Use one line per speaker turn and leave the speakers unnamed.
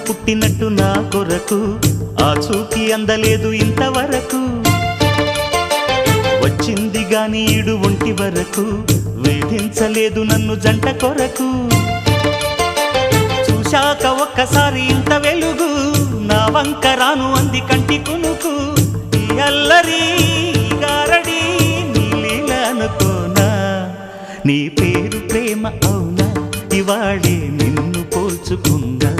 పుట్టినట్టు నా కొరకు ఆ చూకి అందలేదు ఇంతవరకు వచ్చింది గాని ఈడు ఒంటి వరకు వేధించలేదు నన్ను జంట కొరకు చూశాక ఒక్కసారి ఇంత వెలుగు నా వంక రాను అంది కంటి కునుకు ఈ అల్లరి గారడి నీ లీల అనుకోనా నీ పేరు ప్రేమ అవునా ఇవాళే నిన్ను పోల్చుకుందా